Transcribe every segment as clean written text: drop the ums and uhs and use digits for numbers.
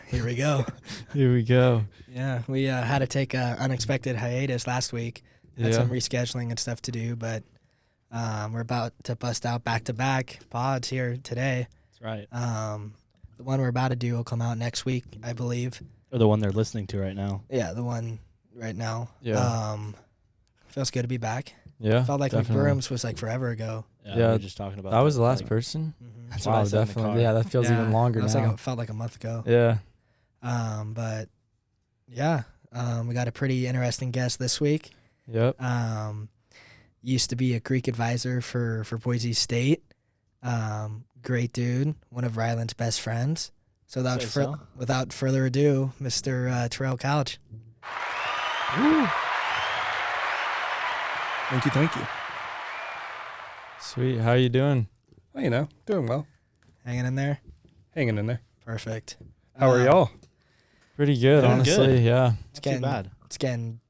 Here we go. Here we go. Yeah, we had to take an unexpected hiatus last week. Had some rescheduling and stuff to do, but we're about to bust out back-to-back pods here today. That's right. The one we're about to do will come out next week, I believe. Or the one they're listening to right now. Yeah, the one right now. Yeah. Feels good to be back. Yeah. Felt like definitely. McBrooms was like forever ago. Yeah, we were just talking about That was the last like, person. Mm-hmm. That's what I said in the car. Yeah, that feels even longer that was now. felt like a month ago. Yeah. But yeah, we got a pretty interesting guest this week. Yep. Used to be a Greek advisor for Boise State. Great dude, one of Ryland's best friends. So without further ado, Mr. Terrell Couch. Woo. Thank you. Sweet. How you doing? Well, doing well. Hanging in there? Hanging in there. Perfect. How are y'all? Pretty good, Yeah, honestly. good. Yeah. It's Not too bad. It's getting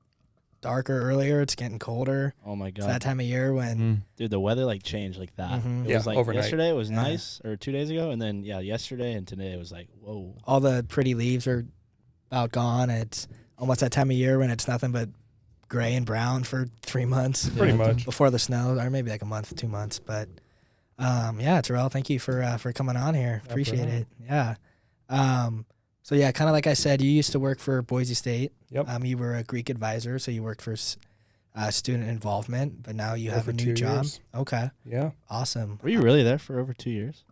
darker earlier. It's getting colder. Oh my It's god, that time of year when Mm. dude, the weather like changed like that. Mhm. It Yeah, was like overnight. yesterday it was Yeah. nice, or 2 days ago, and then yesterday and today it was like whoa. all the pretty leaves are about gone. It's almost that time of year when it's nothing but gray and brown for 3 months. Pretty much. Before the snow, or maybe like a month, 2 months. But yeah, Terrell, thank you for coming on here. No Appreciate problem. it. Yeah. So yeah, kind of like I said, you used to work for Boise State. Yep. You were a Greek advisor, so you worked for student involvement, but now you have Over a new 2 job. years. Okay. Yeah. Awesome. Were you really there for over 2 years?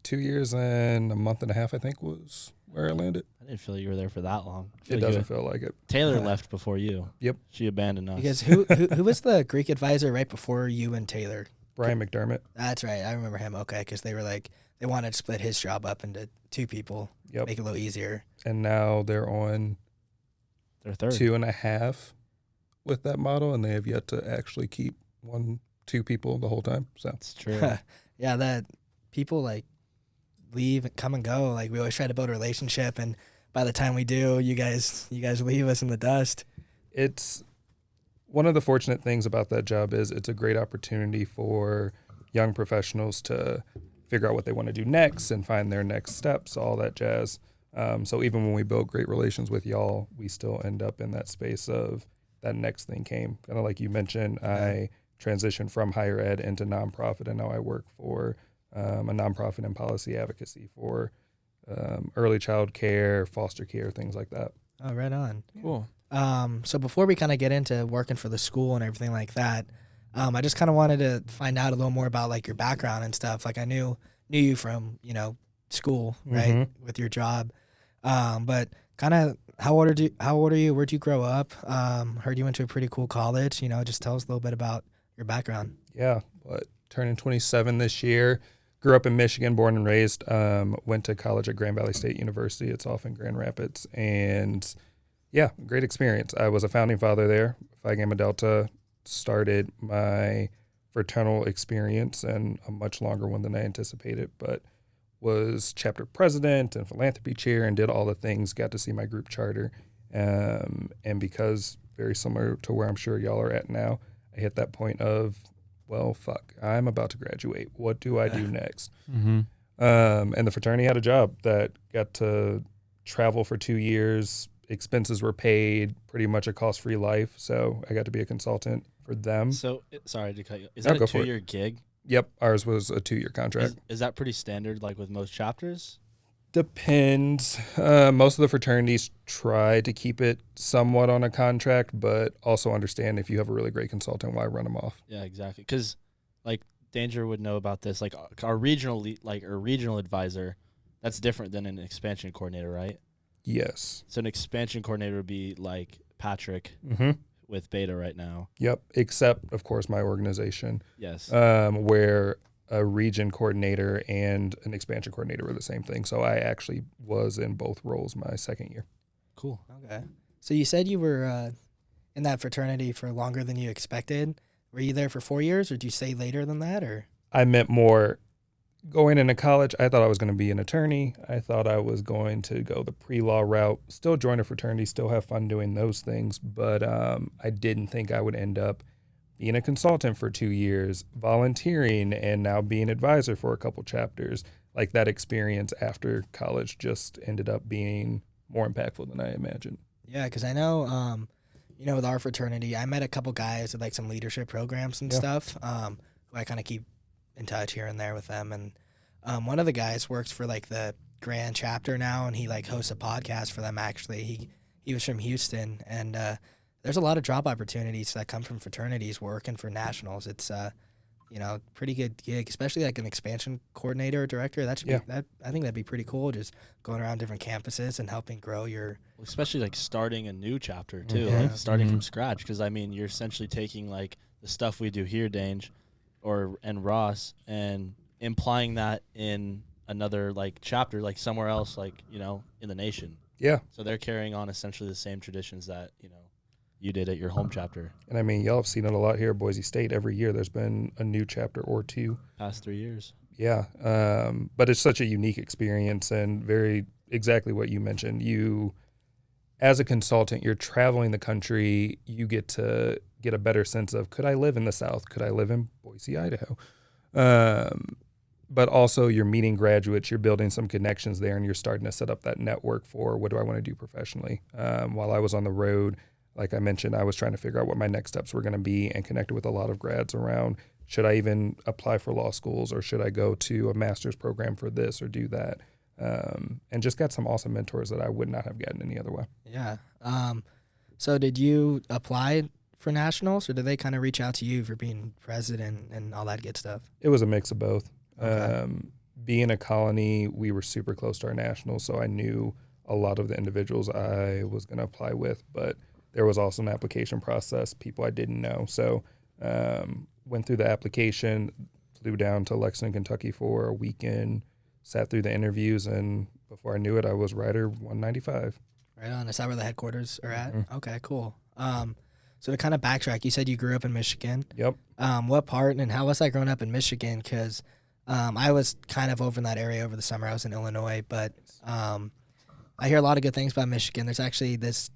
2 years and a month and a half, I think, was where I landed. I didn't feel you were there for that long. I feel It like doesn't feel like it. Taylor Yeah. left before you. Yep. She abandoned us. Because who was the Greek advisor right before you and Taylor? Brian McDermott. That's right. I remember him. Okay, because they were like they wanted to split his job up into 2 people, Yep. make it a little easier. And now they're on They're third. 2.5 with that model, and they have yet to actually keep 2 people the whole time. So That's true. Yeah, that people like leave and come and go. Like we always try to build a relationship, and by the time we do, you guys leave us in the dust. it's one of the fortunate things about that job is it's a great opportunity for young professionals to figure out what they want to do next and find their next steps, all that jazz. So even when we build great relations with y'all, we still end up in that space of that next thing came. Kind of like you mentioned, I transitioned from higher ed into nonprofit, and now I work for a nonprofit in policy advocacy for early child care, foster care, things like that. Oh, right on. Cool. So before we kind of get into working for the school and everything like that, I just kind of wanted to find out a little more about like your background and stuff. Like I knew you from school, right, Mhm. with your job, but kind of how old are you? Where'd you grow up? Heard you went to a pretty cool college. Just tell us a little bit about your background. Yeah, but turning 27 this year. Grew up in Michigan, born and raised. Went to college at Grand Valley State University. It's off in Grand Rapids. And yeah, great experience. I was a founding father there. Phi Gamma Delta. Started my fraternal experience, and a much longer one than I anticipated, but was chapter president and philanthropy chair and did all the things, got to see my group charter. And because very similar to where I'm sure y'all are at now, I hit that point of, well, fuck, I'm about to graduate. What do I do next? Mm-hmm. And the fraternity had a job that got to travel for 2 years. Expenses were paid, pretty much a cost-free life. So I got to be a consultant for them. So sorry to cut you. Is No, that go a for it. 2-year gig? Yep, ours was a 2-year contract. Is that pretty standard like with most chapters? Depends. Most of the fraternities try to keep it somewhat on a contract, but also understand if you have a really great consultant, why run them off? Yeah, exactly. Because like Danger would know about this. Like our regional advisor, that's different than an expansion coordinator, right? Yes. So an expansion coordinator would be like Patrick Mm-hmm. with Beta right now. Yep. Except, of course, my organization, Yes. where a region coordinator and an expansion coordinator were the same thing. So I actually was in both roles my second year. Cool. Okay. So you said you were in that fraternity for longer than you expected. Were you there for 4 years, or did you say later than that, or? I meant more going into college. I thought I was going to be an attorney. I thought I was going to go the pre-law route, still join a fraternity, still have fun doing those things. But I didn't think I would end up being a consultant for 2 years, volunteering, and now being advisor for a couple chapters. like that experience after college just ended up being more impactful than I imagined. Yeah, because I know, with our fraternity, I met a couple guys with like some leadership programs and stuff. Who I kind of keep in touch here and there with them, and one of the guys works for like the Grand chapter now, and he like hosts a podcast for them. Actually, he was from Houston, and there's a lot of job opportunities that come from fraternities working for nationals. It's pretty good gig, especially like an expansion coordinator or director. That should be that. I think that'd be pretty cool. Just going around different campuses and helping grow your, especially like starting a new chapter too, Yeah. like starting from scratch. Because I mean, you're essentially taking like the stuff we do here, Dange, and Ross, and implying that in another like chapter, like somewhere else, like in the nation. Yeah. So they're carrying on essentially the same traditions that you did at your home chapter. And I mean, y'all have seen it a lot here at Boise State. Every year there's been a new chapter or two. Past 3 years. Yeah. But it's such a unique experience, and very exactly what you mentioned. You, as a consultant, you're traveling the country. You get to get a better sense of, could I live in the South? Could I live in Boise, Idaho? But also you're meeting graduates, you're building some connections there, and you're starting to set up that network for what do I want to do professionally. While I was on the road, like I mentioned, I was trying to figure out what my next steps were going to be, and connected with a lot of grads around, should I even apply for law schools, or should I go to a master's program for this or do that? And just got some awesome mentors that I would not have gotten any other way. Yeah. So did you apply for nationals, or did they kind of reach out to you for being president and all that good stuff? It was a mix of both. Okay. Being a colony, we were super close to our nationals, so I knew a lot of the individuals I was going to apply with, but there was also an application process, people I didn't know. So went through the application, flew down to Lexington, Kentucky for a weekend, sat through the interviews, and before I knew it, I was Rider 195. Right on. Is that where the headquarters are at? Mhm. Okay, cool. So to kind of backtrack, you said you grew up in Michigan. Yep. What part, and how was that growing up in Michigan? Because I was kind of over in that area over the summer. I was in Illinois, but I hear a lot of good things about Michigan. There's actually this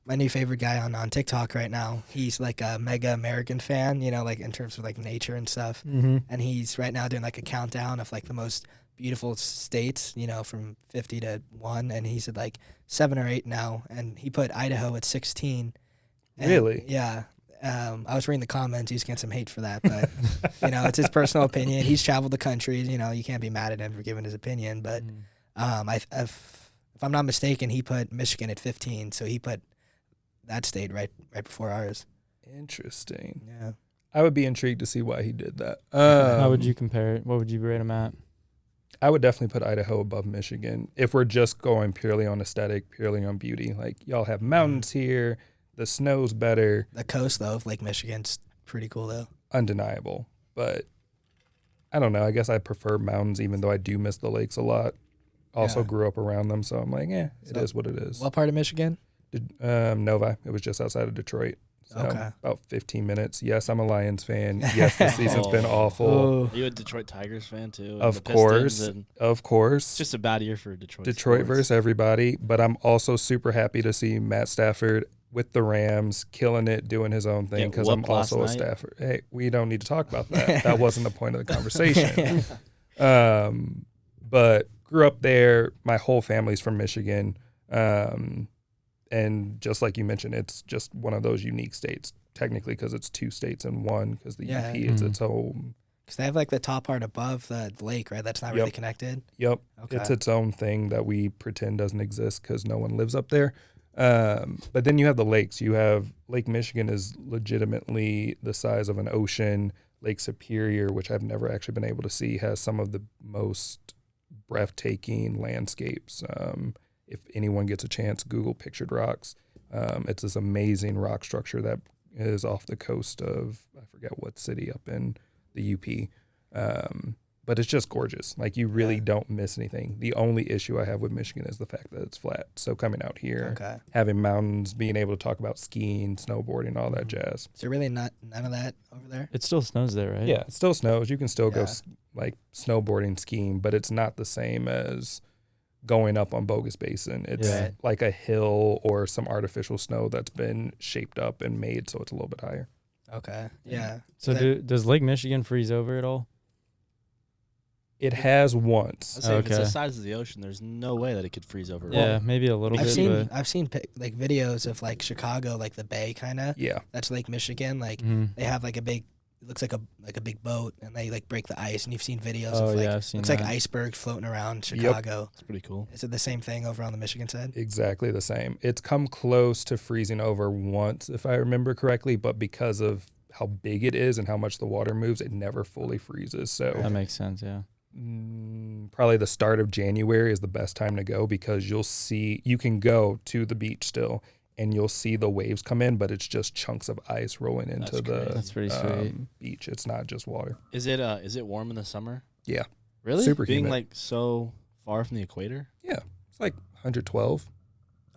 my new favorite guy on TikTok right now. He's like a mega American fan, like in terms of like nature and stuff. Mm-hmm. And he's right now doing like a countdown of like the most beautiful states, from 50 to 1. And he's at like 7 or 8 now. And he put Idaho at 16. And, Really? Yeah. I was reading the comments. He's getting some hate for that, but it's his personal opinion. He's traveled the country. You can't be mad at him for giving his opinion. But if I'm not mistaken, he put Michigan at 15. So he put that state right before ours. Interesting. Yeah. I would be intrigued to see why he did that. How would you compare it? What would you rate him at? I would definitely put Idaho above Michigan if we're just going purely on aesthetic, purely on beauty. Like, y'all have mountains here. The snow's better. The coast, though, of Lake Michigan's pretty cool, though. Undeniable. But I don't know. I guess I prefer mountains, even though I do miss the lakes a lot. Also grew up around them, so I'm like, it is what it is. What part of Michigan? Novi. It was just outside of Detroit. So Okay. about 15 minutes. Yes, I'm a Lions fan. Yes, the season's been awful. Oh. Are you a Detroit Tigers fan too? And Of the Pistons, course. and Of course. it's just a bad year for Detroit. Detroit sports. versus everybody. But I'm also super happy to see Matt Stafford with the Rams, killing it, doing his own thing, Get because I'm whooped last also a night. Stafford. Hey, we don't need to talk about that. That wasn't the point of the conversation. But grew up there. My whole family's from Michigan. And just like you mentioned, it's just one of those unique states, technically, because it's 2 states in one, because the Yeah. UP is Mhm. its own. Because they have like the top part above the lake, right? That's not really connected. Yep. Okay. It's its own thing that we pretend doesn't exist because no one lives up there. But then you have the lakes. You have Lake Michigan is legitimately the size of an ocean. Lake Superior, which I've never actually been able to see, has some of the most breathtaking landscapes. If anyone gets a chance, Google Pictured Rocks. It's this amazing rock structure that is off the coast of, I forget what city up in the UP. But it's just gorgeous. Like, you really don't miss anything. The only issue I have with Michigan is the fact that it's flat. So coming out here, Okay. having mountains, being able to talk about skiing, snowboarding, all that jazz. Is there really none of that over there? It still snows there, right? Yeah, it still snows. You can still go Yeah. like snowboarding, skiing, but it's not the same as going up on Bogus Basin. It's Yeah. like a hill or some artificial snow that's been shaped up and made so it's a little bit higher. Okay. Yeah. So That- does Lake Michigan freeze over at all? It has once. I'd say if it's the size of the ocean, there's no way that it could freeze over. Yeah, maybe a little bit. I've seen like videos of like Chicago, like the bay kind of. Yeah. That's Lake Michigan. Like they have like a big, it looks like a big boat, and they like break the ice. And you've seen videos of like I've seen looks like icebergs floating around Chicago. It's pretty cool. Is it the same thing over on the Michigan side? Exactly the same. It's come close to freezing over once, if I remember correctly, but because of how big it is and how much the water moves, it never fully freezes. So that makes sense. Yeah. Probably the start of January is the best time to go, because you can go to the beach still and you'll see the waves come in, but it's just chunks of ice rolling into That's pretty sweet. Beach. It's not just water. Is it warm in the summer? Yeah. Really? Super Being humid. like so far from the equator? Yeah. It's like 112.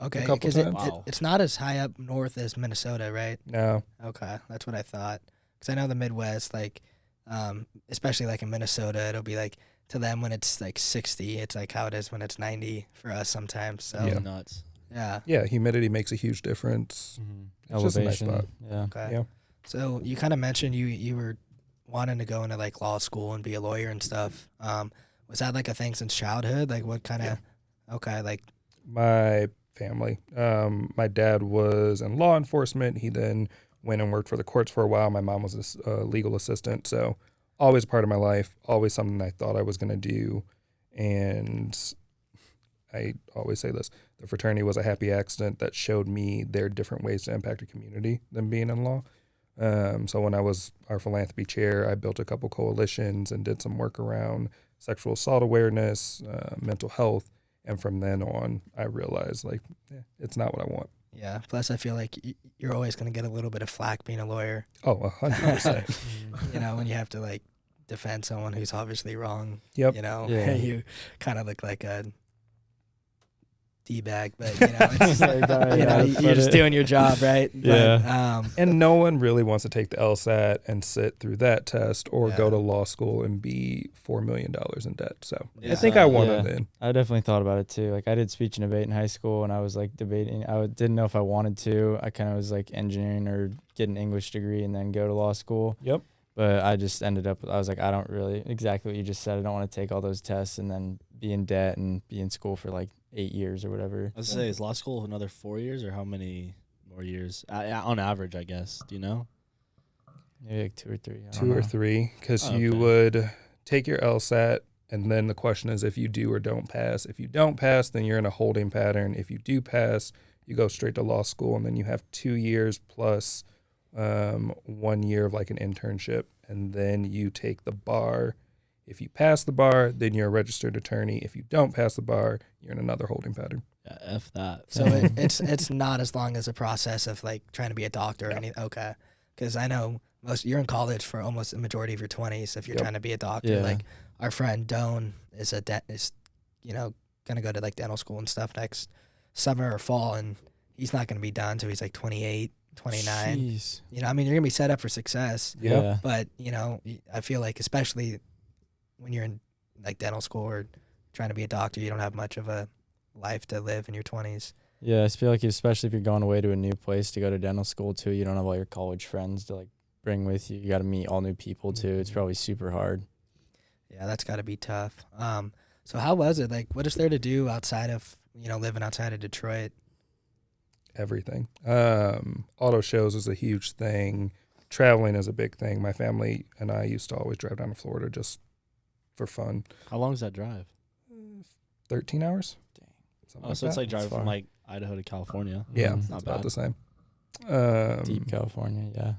Okay, couple because times. it's not as high up north as Minnesota, right? No. Okay, that's what I thought. Because I know the Midwest, like, especially like in Minnesota, it'll be like, to them when it's like 60, it's like how it is when it's 90 for us sometimes. So Yeah. Nuts. yeah. Yeah, humidity makes a huge difference. It's just a nice Elevation. spot. Yeah. Okay. Yeah. So you kind of mentioned you were wanting to go into like law school and be a lawyer and stuff. Was that like a thing since childhood? Like what kind of? Okay, like My family. My dad was in law enforcement. He then went and worked for the courts for a while. My mom was a legal assistant. So always a part of my life, always something I thought I was going to do. And I always say this, the fraternity was a happy accident that showed me there are different ways to impact a community than being in law. So when I was our philanthropy chair, I built a couple coalitions and did some work around sexual assault awareness, mental health. And from then on, I realized, like, it's not what I want. yeah. Plus, I feel like you're always going to get a little bit of flack being a lawyer. Oh, 100%. You know, when you have to like defend someone who's obviously wrong. Yep. You know, Yeah. you kind of look like a D-bag, but you know, it's, you're just doing your job, right? Yeah. But, And no one really wants to take the LSAT and sit through that test or Yeah. go to law school and be $4 million in debt. So Yeah. I think I wanted Yeah. in. I definitely thought about it too. Like I did speech and debate in high school, and I was like debating. Didn't know if I wanted to. I kind of was like engineering or get an English degree and then go to law school. Yep. But I just ended up. I was like, I don't really exactly what you just said. I don't want to take all those tests and then be in debt and be in school for like 8 years or whatever. I was say, is law school another 4 years, or how many more years on average? I guess. Do you know? Maybe like 2 or 3. I don't 2 or know. 3, because Oh, you okay. would take your LSAT, and then the question is if you do or don't pass. If you don't pass, then you're in a holding pattern. If you do pass, you go straight to law school, and then you have 2 years plus 1 year of like an internship, and then you take the bar. If you pass the bar, then you're a registered attorney. If you don't pass the bar, you're in another holding pattern. Yeah, F that. so it's not as long as a process of like trying to be a doctor or anything. Okay, because I know you're in college for almost a majority of your 20s if you're Yep. trying to be a doctor. Yeah. Like our friend Doan is gonna go to like dental school and stuff next summer or fall, and he's not gonna be done until he's like 28, 29. Jeez. You know, I mean, you're gonna be set up for success, Yeah. but you know, I feel like especially when you're in like dental school or trying to be a doctor, you don't have much of a life to live in your 20s. Yeah, I feel like especially if you're going away to a new place to go to dental school too, you don't have all your college friends to like bring with you. You got to meet all new people too. It's probably super hard. Yeah, that's got to be tough. So how was it? Like, what is there to do outside of, you know, living outside of Detroit? Everything. Auto shows is a huge thing. Traveling is a big thing. My family and I used to always drive down to Florida just for fun. How long is that drive? 13 hours? Dang. Something Oh, so it's that. like driving far. from like Idaho to California. Yeah, Mhm. it's Not about bad. the same. Deep California, yeah.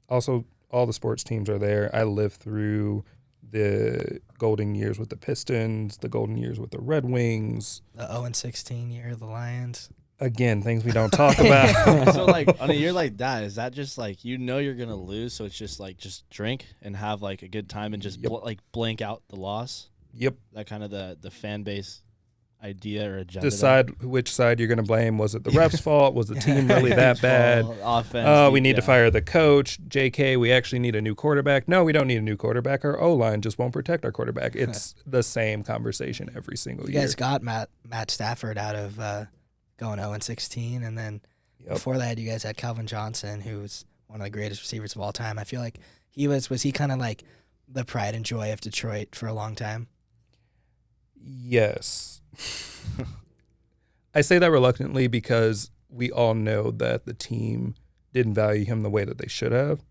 Also, all the sports teams are there. I lived through the golden years with the Pistons, the golden years with the Red Wings. The 0-16 year of the Lions. Again, things we don't talk about. So like on a year like that, is that just like you're gonna lose, so it's just like just drink and have like a good time and just Yep. like blank out the loss? Yep. That kind of the fan base idea or agenda. Decide which side you're going to blame. Was it the ref's fault? Was the team really that bad? Offense. We need to fire the coach. JK, we actually need a new quarterback. No, we don't need a new quarterback. Our O-line just won't protect our quarterback. It's the same conversation every single You year. guys got Matt Stafford out of going 0-16, and then Yep. before that, you guys had Calvin Johnson, who's one of the greatest receivers of all time. I feel like was he kind of like the pride and joy of Detroit for a long time? Yes. I say that reluctantly because we all know that the team didn't value him the way that they should have.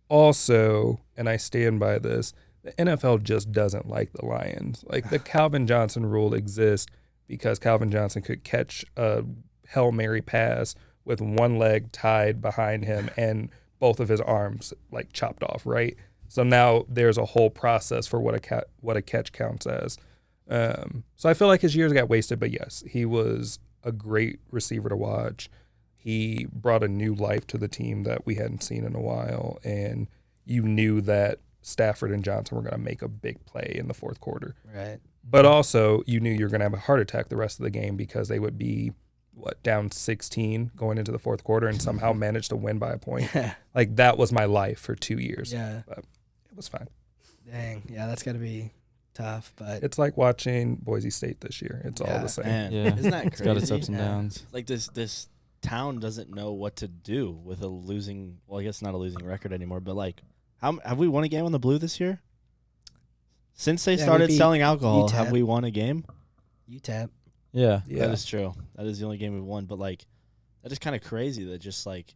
Also, and I stand by this, the NFL just doesn't like the Lions. Like, the Calvin Johnson rule exists because Calvin Johnson could catch a Hail Mary pass with one leg tied behind him and both of his arms like chopped off, right? So now there's a whole process for what a catch counts as. So I feel like his years got wasted, but yes, he was a great receiver to watch. He brought a new life to the team that we hadn't seen in a while, and you knew that Stafford and Johnson were going to make a big play in the fourth quarter. Right. But also, you knew you were going to have a heart attack the rest of the game because they would be, down 16 going into the fourth quarter and somehow manage to win by a point. Like, that was my life for 2 years. Yeah. But it was fine. Dang. Yeah, that's got to be tough. But It's like watching Boise State this year. It's all the same. Man, Yeah. isn't that crazy? It's got its ups and downs. Like this town doesn't know what to do with a losing. Well, I guess not a losing record anymore, but like, how have we won a game on the Blue this year? Since they started selling alcohol, UTEP. have we won a game? UTEP. Yeah. That is true. That is the only game we've won. But like, that is kind of crazy that just like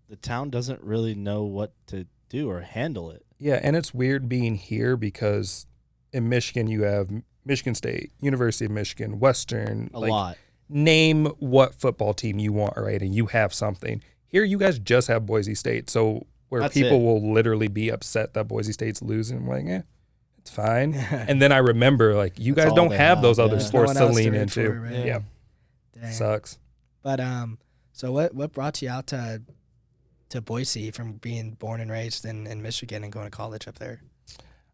the town doesn't really know what to do or handle it. Yeah, and it's weird being here because in Michigan you have Michigan State, University of Michigan, Western. A lot. Name what football team you want, right? And you have something. Here you guys just have Boise State. So where That's people it. will literally be upset that Boise State's losing, I'm like, it's fine. And then I remember, like, you That's guys all don't they have have, those other yeah. sports No to one else to lean root into. for, right? Yeah. Dang. Sucks. But so what brought you out to Boise from being born and raised in Michigan and going to college up there?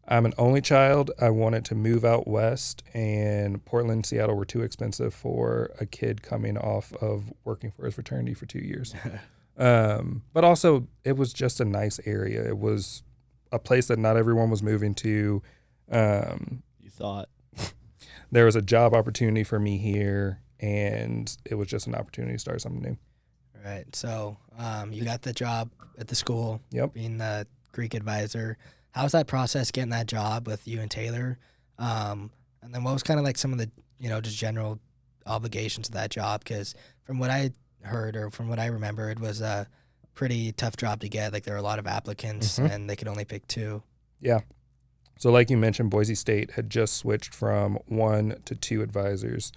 I'm an only child. I wanted to move out west, and Portland and Seattle were too expensive for a kid coming off of working for his fraternity for 2 years. But also, it was just a nice area. It was a place that not everyone was moving to. You thought. There was a job opportunity for me here, and it was just an opportunity to start something new. Right. So you got the job at the school, Yep. being the Greek advisor. How was that process getting that job with you and Taylor? And then what was kind of like some of the, just general obligations of that job? Because from what I heard or from what I remember, it was a pretty tough job to get. Like there were a lot of applicants and they could only pick 2. Yeah. So like you mentioned, Boise State had just switched from 1 to 2 advisors.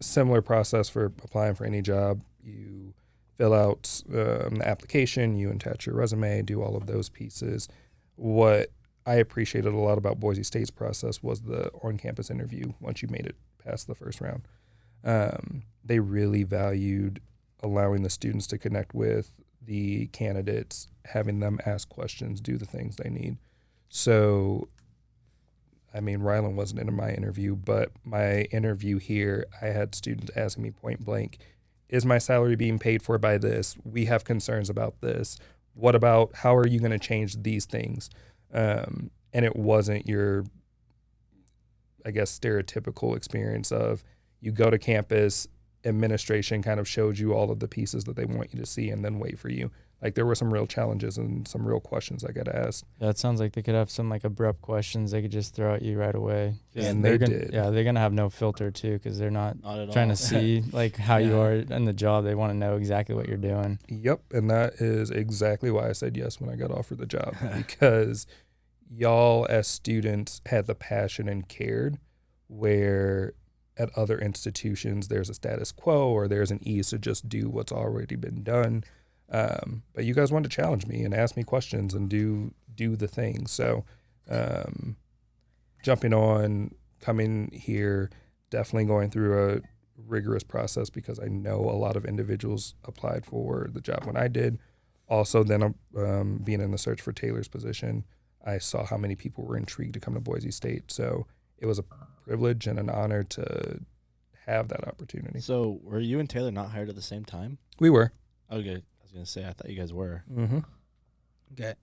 Similar process for applying for any job. You fill out the application, you attach your resume, do all of those pieces. What I appreciated a lot about Boise State's process was the on-campus interview once you made it past the first round. They really valued allowing the students to connect with the candidates, having them ask questions, do the things they need. So, I mean, Rylan wasn't in my interview, but my interview here, I had students asking me point blank, is my salary being paid for by this? We have concerns about this. What about, how are you going to change these things? And it wasn't your, I guess, stereotypical experience of you go to campus, administration kind of showed you all of the pieces that they want you to see and then wait for you. Like there were some real challenges and some real questions I got asked. Yeah, it sounds like they could have some like abrupt questions they could just throw at you right away. And they're they gonna, did. Yeah, they're going to have no filter too because they're not Not at trying all. to see like how you Yeah. are in the job. They want to know exactly what you're doing. Yep, and that is exactly why I said yes when I got offered the job because y'all as students had the passion and cared where at other institutions there's a status quo or there's an ease to just do what's already been done. But you guys wanted to challenge me and ask me questions and do the things. So jumping on, coming here, definitely going through a rigorous process because I know a lot of individuals applied for the job when I did. Also, then being in the search for Taylor's position, I saw how many people were intrigued to come to Boise State. So it was a privilege and an honor to have that opportunity. So were you and Taylor not hired at the same time? We were. Okay. I was going to say, I thought you guys were. Mm-hmm. Okay.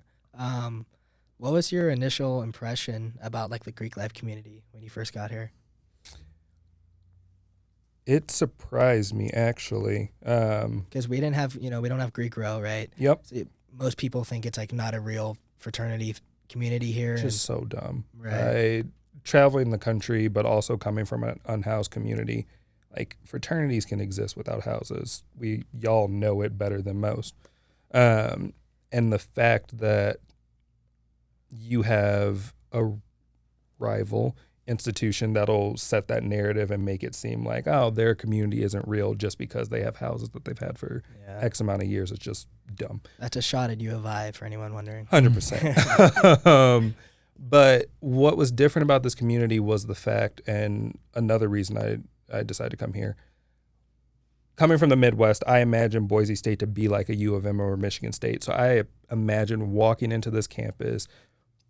What was your initial impression about like the Greek life community when you first got here? It surprised me, actually. Because we didn't have, we don't have Greek Row, right? Yep. So most people think it's like not a real fraternity community here. Just so dumb. Right. traveling the country, but also coming from an unhoused community, like fraternities can exist without houses. Y'all know it better than most. And the fact that you have a rival institution that'll set that narrative and make it seem like, oh, their community isn't real just because they have houses that they've had for X amount of years. It's just dumb. That's a shot at U of I for anyone wondering. 100%. But what was different about this community was the fact, and another reason I decided to come here. Coming from the Midwest, I imagine Boise State to be like a U of M or Michigan State. So I imagine walking into this campus,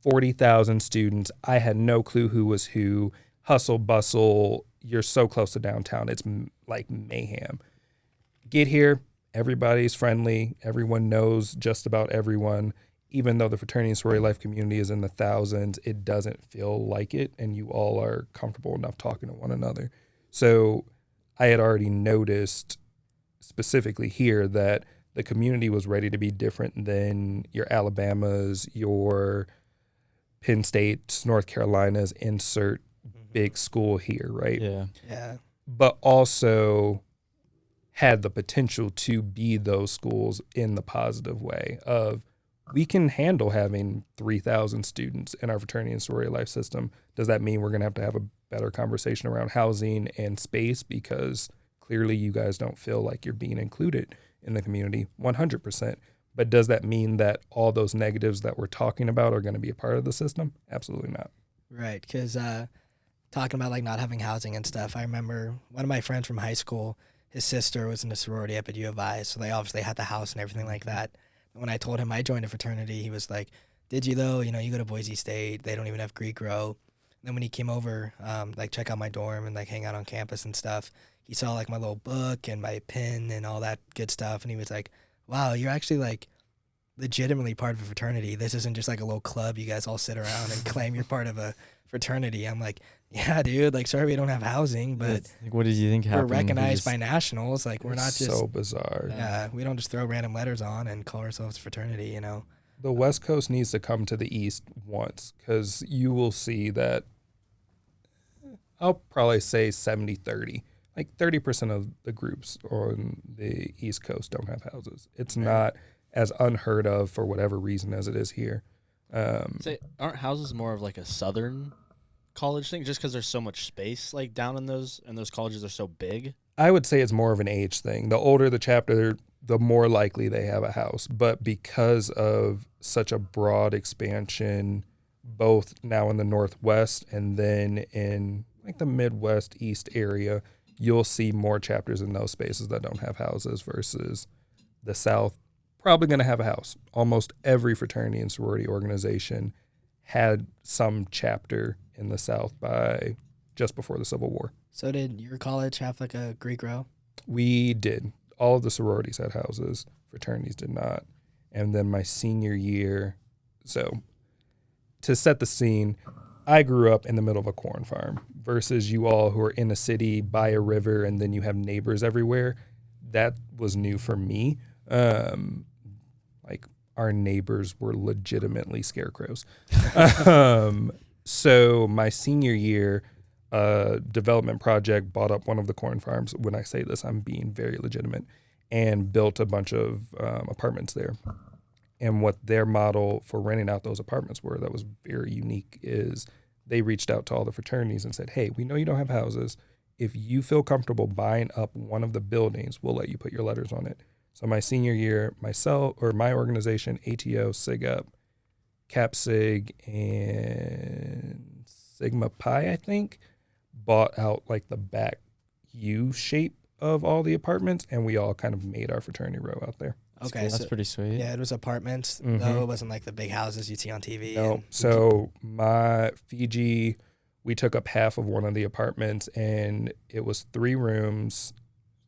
40,000 students. I had no clue who was who. Hustle, bustle. You're so close to downtown. It's like mayhem. Get here, everybody's friendly. Everyone knows just about everyone. Even though the fraternity and sorority life community is in the thousands, it doesn't feel like it, and you all are comfortable enough talking to one another. So I had already noticed specifically here that the community was ready to be different than your Alabamas, your Penn State, North Carolina's, insert big school here, right? Yeah. But also had the potential to be those schools in the positive way of, we can handle having 3,000 students in our fraternity and sorority life system. Does that mean we're going to have a better conversation around housing and space? Because clearly you guys don't feel like you're being included in the community 100%. But does that mean that all those negatives that we're talking about are going to be a part of the system? Absolutely not. Right, because talking about like not having housing and stuff, I remember one of my friends from high school, his sister was in a sorority up at U of I, so they obviously had the house and everything like that. When I told him I joined a fraternity, he was like, did you though? You know, you go to Boise State, they don't even have Greek row. Then when he came over, like check out my dorm and like hang out on campus and stuff, he saw like my little book and my pen and all that good stuff. And he was like, wow, you're actually like legitimately part of a fraternity. This isn't just like a little club you guys all sit around and claim you're part of a fraternity. I'm like, yeah, dude, like sorry we don't have housing, but like, what did you think happened? We're recognized by nationals. Like we're not just so bizarre. Yeah, we don't just throw random letters on and call ourselves a fraternity, you know. The West Coast needs to come to the East once, because you will see that, I'll probably say 70-30. Like 30% of the groups on the East Coast don't have houses. It's not as unheard of for whatever reason as it is here. Aren't houses more of like a southern college thing, just because there's so much space like down in those, and those colleges are so big? I would say it's more of an age thing. The older the chapter, the more likely they have a house. But because of such a broad expansion, both now in the Northwest and then in like the Midwest East area, you'll see more chapters in those spaces that don't have houses versus the South. Probably going to have a house. Almost every fraternity and sorority organization had some chapter in the South by just before the Civil War. So did your college have like a Greek row? We did. All of the sororities had houses. Fraternities did not. And then my senior year, so to set the scene, I grew up in the middle of a corn farm versus you all who are in a city by a river and then you have neighbors everywhere. That was new for me. Like our neighbors were legitimately scarecrows. So my senior year, development project bought up one of the corn farms. When I say this, I'm being very legitimate, and built a bunch of apartments there. And what their model for renting out those apartments were that was very unique is they reached out to all the fraternities and said, hey, we know you don't have houses. If you feel comfortable buying up one of the buildings, we'll let you put your letters on it. So my senior year, my organization, ATO, SIG UP, Cap Sig, and Sigma Pi, I think, bought out like the back U shape of all the apartments, and we all kind of made our fraternity row out there. Okay, That's pretty sweet. Yeah, it was apartments, though. It wasn't like the big houses you'd see on TV. No, so my Fiji, we took up half of one of the apartments, and it was 3 rooms.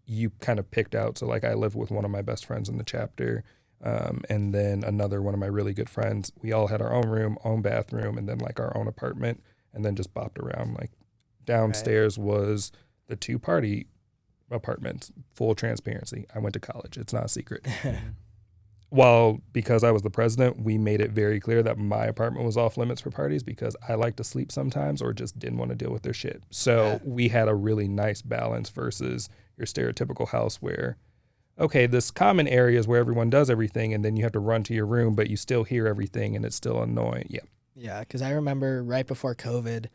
You kind of picked out. So like I lived with one of my best friends in the chapter, and then another one of my really good friends. We all had our own room, own bathroom, and then like our own apartment, and then just bopped around. Like downstairs was the 2-party apartments, full transparency. I went to college. It's not a secret. because I was the president, we made it very clear that my apartment was off limits for parties because I like to sleep sometimes or just didn't want to deal with their shit. So we had a really nice balance versus your stereotypical house where, okay, this common area is where everyone does everything, and then you have to run to your room, but you still hear everything, and it's still annoying. Yeah. Yeah, because I remember right before COVID,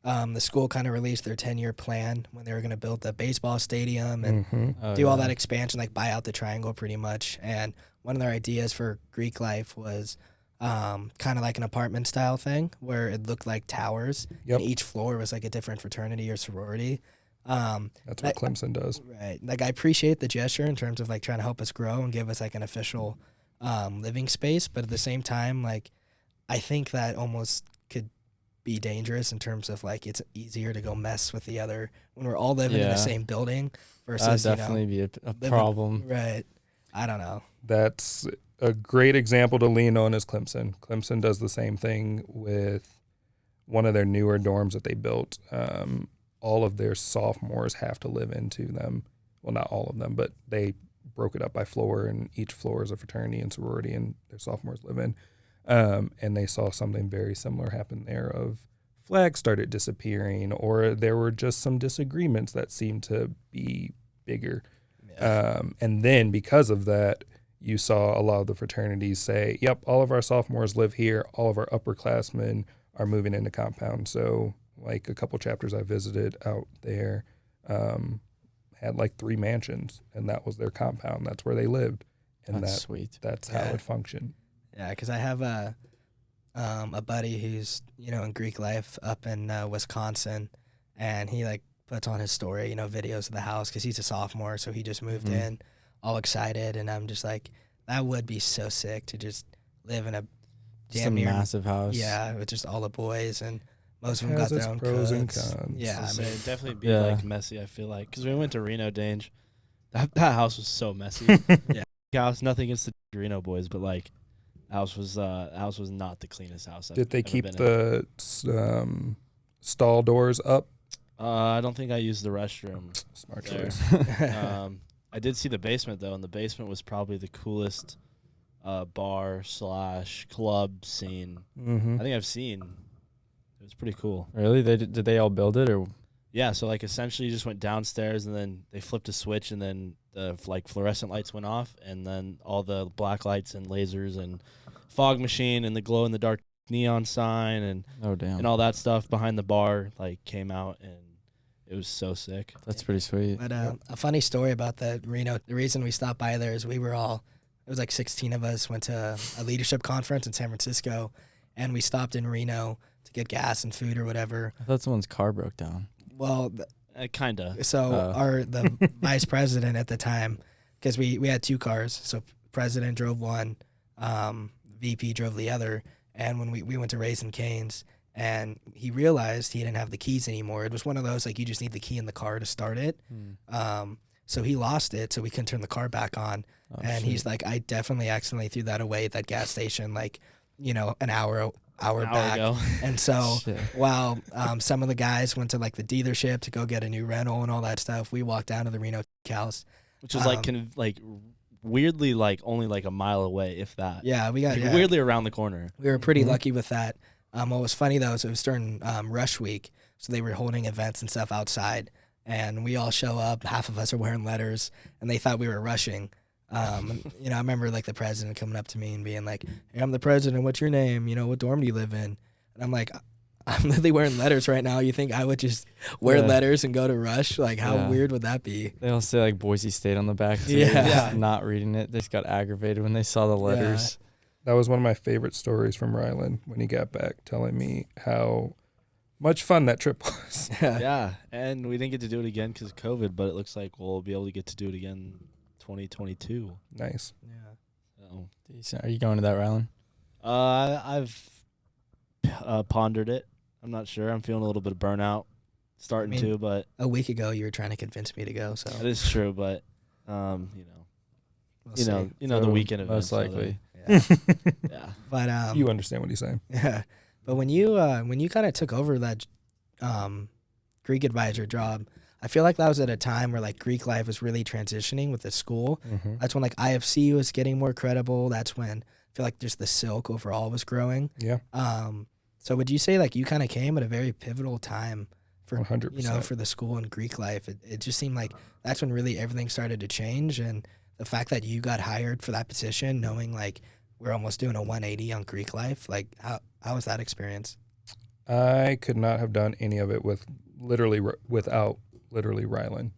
the school kind of released their 10-year plan when they were going to build the baseball stadium and do all that expansion, like buy out the triangle pretty much. And one of their ideas for Greek Life was kind of like an apartment style thing where it looked like towers, and each floor was like a different fraternity or sorority. That's what Clemson does. Right. Like, I appreciate the gesture in terms of like trying to help us grow and give us like an official living space. But at the same time, like, I think that almost could be dangerous in terms of like it's easier to go mess with the other when we're all living in the same building versus that'd definitely be a problem. Right. I don't know. That's a great example to lean on is Clemson. Clemson does the same thing with one of their newer dorms that they built. All of their sophomores have to live into them. Well, not all of them, but they broke it up by floor, and each floor is a fraternity and sorority, and their sophomores live in. And they saw something very similar happen there of flags started disappearing, or there were just some disagreements that seemed to be bigger. Yeah. And then because of that, you saw a lot of the fraternities say, yep, all of our sophomores live here. All of our upperclassmen are moving into compound. So like a couple chapters I visited out there had like 3 mansions, and that was their compound. That's where they lived. And that's sweet. That's how it functioned. Yeah, because I have a buddy who's, in Greek Life up in Wisconsin, and he like puts on his story, videos of the house because he's a sophomore, so he just moved in, all excited, and I'm just like, that would be so sick to just live in a damn near massive house. Yeah, with just all the boys, and most of them got their own pros and cooks. cons. Yeah, so it'd definitely be like messy. I feel like because we went to Reno, Dange, that house was so messy. House, nothing against the Reno boys, but like. House was not the cleanest house. Did they keep the stall doors up? I don't think I used the restroom. Smart choice. I did see the basement though, and the basement was probably the coolest bar/club scene I think I've seen. It was pretty cool. Really? Did they all build it or? Yeah. So like essentially, you just went downstairs, and then they flipped a switch, and then the like fluorescent lights went off, and then all the black lights and lasers and fog machine and the glow in the dark neon sign and and all that stuff behind the bar like came out, and it was so sick. That's pretty sweet. But a funny story about the Reno, the reason we stopped by there is it was like 16 of us went to a leadership conference in San Francisco, and we stopped in Reno to get gas and food or whatever. I thought someone's car broke down. Well, kind of. So the vice president at the time, because we had 2 cars, so president drove one, VP drove the other, and when we went to Raising Cane's, and he realized he didn't have the keys anymore. It was one of those like you just need the key in the car to start it. So he lost it, so we couldn't turn the car back on. He's like, I definitely accidentally threw that away at that gas station, like an hour back ago. And so while some of the guys went to like the dealership to go get a new rental and all that stuff, we walked down to the Reno house, which was weirdly like only like a mile away, if that. Yeah, we got weirdly around the corner. We were pretty lucky with that. What was funny though is it was during rush week, so they were holding events and stuff outside, and we all show up. Half of us are wearing letters, and they thought we were rushing. I remember like the president coming up to me and being like, "Hey, I'm the president. What's your name? What dorm do you live in?" And I'm like, "I'm literally wearing letters right now. You think I would just wear letters and go to rush? Like, how weird would that be?" They all say like Boise State on the back too. Not reading it. They just got aggravated when they saw the letters. That was one of my favorite stories from Ryland when he got back, telling me how much fun that trip was. Yeah, and we didn't get to do it again because of COVID, but it looks like we'll be able to get to do it again 2022. Nice. Yeah. So decent. Are you going to that, Ryland? I've pondered it. I'm not sure. I'm feeling a little bit of burnout starting to, but a week ago you were trying to convince me to go, so that is true, but we'll the weekend events most likely. Yeah. But you understand what he's saying. Yeah. But when you kind of took over that Greek advisor job, I feel like that was at a time where like Greek life was really transitioning with the school. Mm-hmm. That's when like IFC was getting more credible. That's when I feel like just the silk overall was growing. Yeah. So would you say like you kind of came at a very pivotal time for 100%. you know, for the school and Greek life? It just seemed like that's when really everything started to change, and the fact that you got hired for that position, knowing like we're almost doing a 180 on Greek life, like how was that experience? I could not have done any of it without Rylan.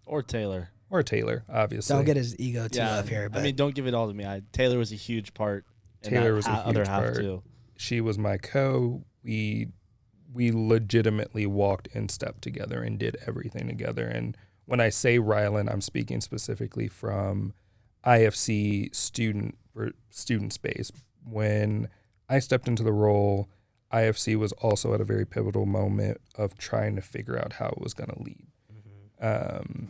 Or Taylor. Or Taylor, obviously. Don't get his ego too up here. But I mean, don't give it all to me. Taylor was a huge part. Taylor was a huge other part. half too. She was my we legitimately walked in step together and did everything together. And when I say Rylan, I'm speaking specifically from IFC student space. When I stepped into the role, IFC was also at a very pivotal moment of trying to figure out how it was going to lead. Mm-hmm.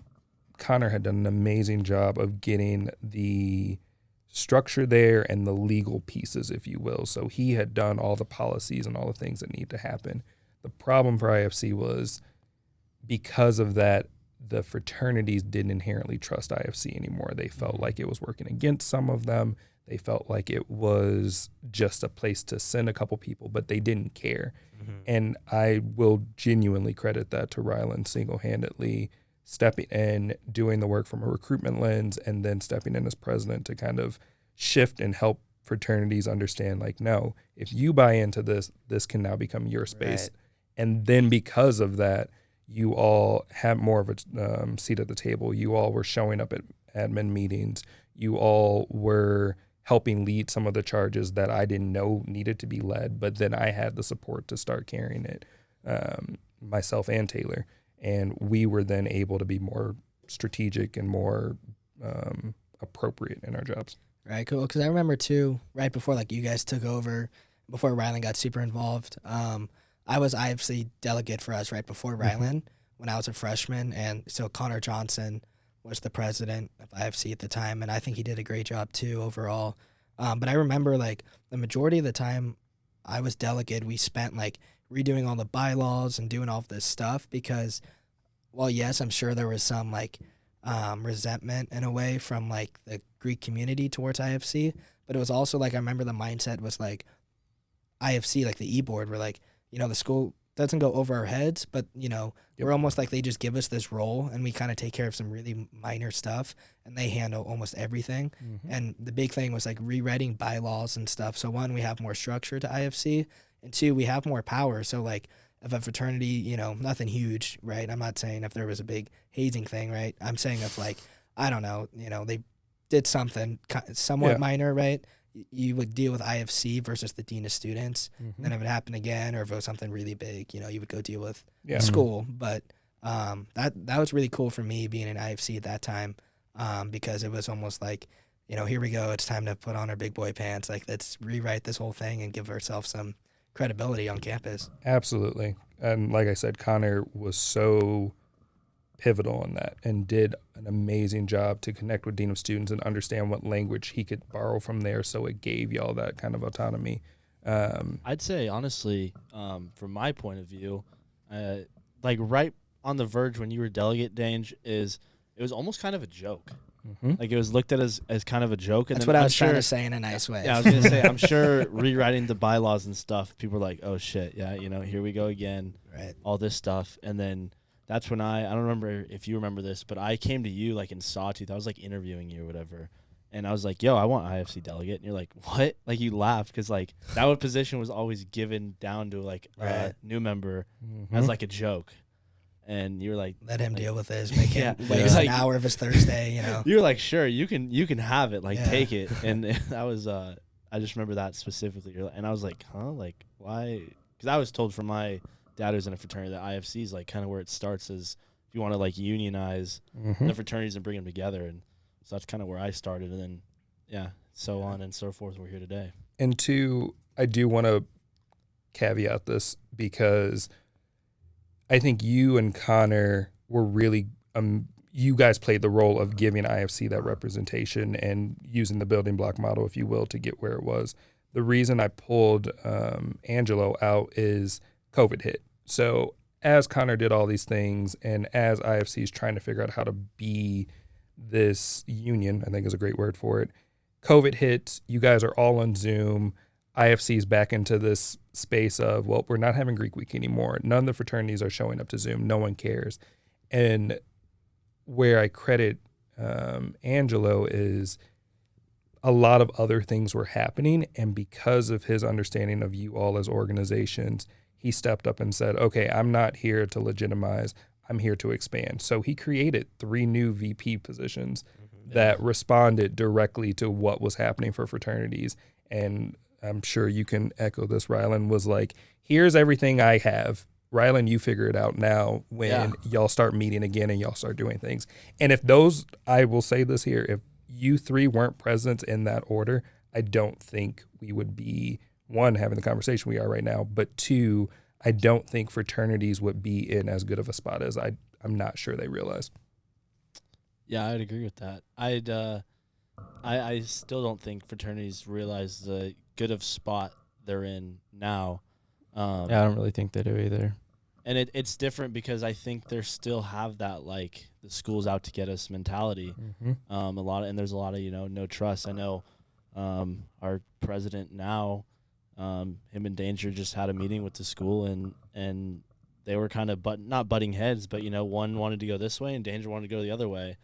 Connor had done an amazing job of getting the structure there and the legal pieces, if you will. So he had done all the policies and all the things that need to happen. The problem for IFC was because of that, the fraternities didn't inherently trust IFC anymore. They felt like it was working against some of them. They felt like it was just a place to send a couple people, but they didn't care. Mm-hmm. And I will genuinely credit that to Rylan single-handedly stepping in, doing the work from a recruitment lens, and then stepping in as president to kind of shift and help fraternities understand, like, no, if you buy into this, this can now become your space. Right. And then because of that, you all have more of a seat at the table. You all were showing up at admin meetings. You all were helping lead some of the charges that I didn't know needed to be led, but then I had the support to start carrying it, myself and Taylor. And we were then able to be more strategic and more appropriate in our jobs. Right, cool. Because I remember too, right before like you guys took over, before Rylan got super involved, I was IFC delegate for us right before Rylan when I was a freshman. And so Connor Johnson was the president of IFC at the time, and I think he did a great job too overall. But I remember like the majority of the time I was delegate, we spent like redoing all the bylaws and doing all of this stuff because, well, yes, I'm sure there was some like resentment in a way from like the Greek community towards IFC, but it was also like I remember the mindset was like IFC, like the e-board, were like, you know, the school doesn't go over our heads, but, you know, we're almost like they just give us this role and we kind of take care of some really minor stuff and they handle almost everything. Mm-hmm. And the big thing was like rewriting bylaws and stuff. So one, we have more structure to IFC, and two, we have more power. So like if a fraternity, you know, nothing huge, right? I'm not saying if there was a big hazing thing, right? I'm saying if like, I don't know, you know, they did something somewhat minor, right? You would deal with IFC versus the dean of students. Mm-hmm. Then if it happened again, or if it was something really big, you know, you would go deal with school. But that was really cool for me being in IFC at that time, because it was almost like, you know, here we go. It's time to put on our big boy pants. Like, let's rewrite this whole thing and give ourselves some credibility on campus. Absolutely. And like I said, Connor was so pivotal in that and did an amazing job to connect with dean of students and understand what language he could borrow from there, so it gave y'all that kind of autonomy. I'd say honestly, from my point of view, like right on the verge when you were delegate, Dange, it was almost kind of a joke. Mm-hmm. Like it was looked at as kind of a joke. And that's what I was trying to say in a nice way. Yeah, I was gonna say, I'm sure rewriting the bylaws and stuff, people were like, oh shit, yeah, you know, here we go again, right? All this stuff. And then that's when I don't remember if you remember this, but I came to you like in Sawtooth. I was like interviewing you or whatever. And I was like, yo, I want IFC delegate. And you're like, what? Like you laughed because like that position was always given down to like a new member as like a joke. And you were like, let him deal with this. Make him waste an hour of his Thursday, you know. You were like, sure, you can have it. Like take it. And that was I just remember that specifically. And I was like, huh? Like why? Because I was told from my dad who's in a fraternity that IFC is like kind of where it starts, is if you want to like unionize the fraternities and bring them together. And so that's kind of where I started. And then, so on and so forth. We're here today. And two, I do want to caveat this because I think you and Connor were really, you guys played the role of giving IFC that representation and using the building block model, if you will, to get where it was. The reason I pulled Angelo out is COVID hit. So as Connor did all these things and as IFC is trying to figure out how to be this union, I think is a great word for it, COVID hits, you guys are all on Zoom, IFC's back into this space of, well, we're not having Greek Week anymore. None of the fraternities are showing up to Zoom. No one cares. And where I credit Angelo is a lot of other things were happening. And because of his understanding of you all as organizations, he stepped up and said, okay, I'm not here to legitimize. I'm here to expand. So he created 3 new VP positions that responded directly to what was happening for fraternities. And I'm sure you can echo this. Rylan was like, here's everything I have. Rylan, you figure it out now when y'all start meeting again and y'all start doing things. And if those, I will say this here, if you 3 weren't present in that order, I don't think we would be, 1, having the conversation we are right now, but 2, I don't think fraternities would be in as good of a spot as I'm not sure they realize. Yeah, I'd agree with that. I still don't think fraternities realize the good of spot they're in now. Yeah, I don't really think they do either. And it's different because I think they still have that, like, the school's out to get us mentality. And there's a lot of, no trust. I know our president now, him and Danger just had a meeting with the school, and they were kind of not butting heads, but, one wanted to go this way and Danger wanted to go the other way.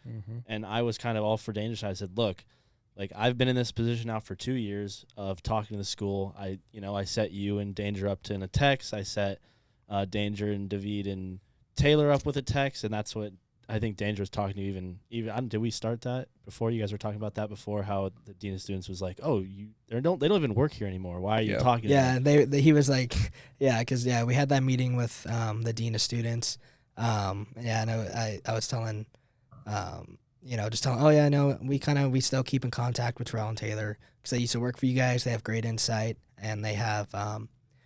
And I was kind of all for Danger. I said, look, like, I've been in this position now for 2 years of talking to the school. I set you and Danger up in a text. I set Danger and David and Taylor up with a text, and that's what I think Danger was talking to. Even did we start that before? You guys were talking about that before, how the dean of students was like, "Oh, they don't even work here anymore. Why are you talking?" Yeah, to them? He was like, because we had that meeting with the dean of students. And I was telling, just telling, oh yeah, no, we still keep in contact with Terrell and Taylor because they used to work for you guys. They have great insight, and they have,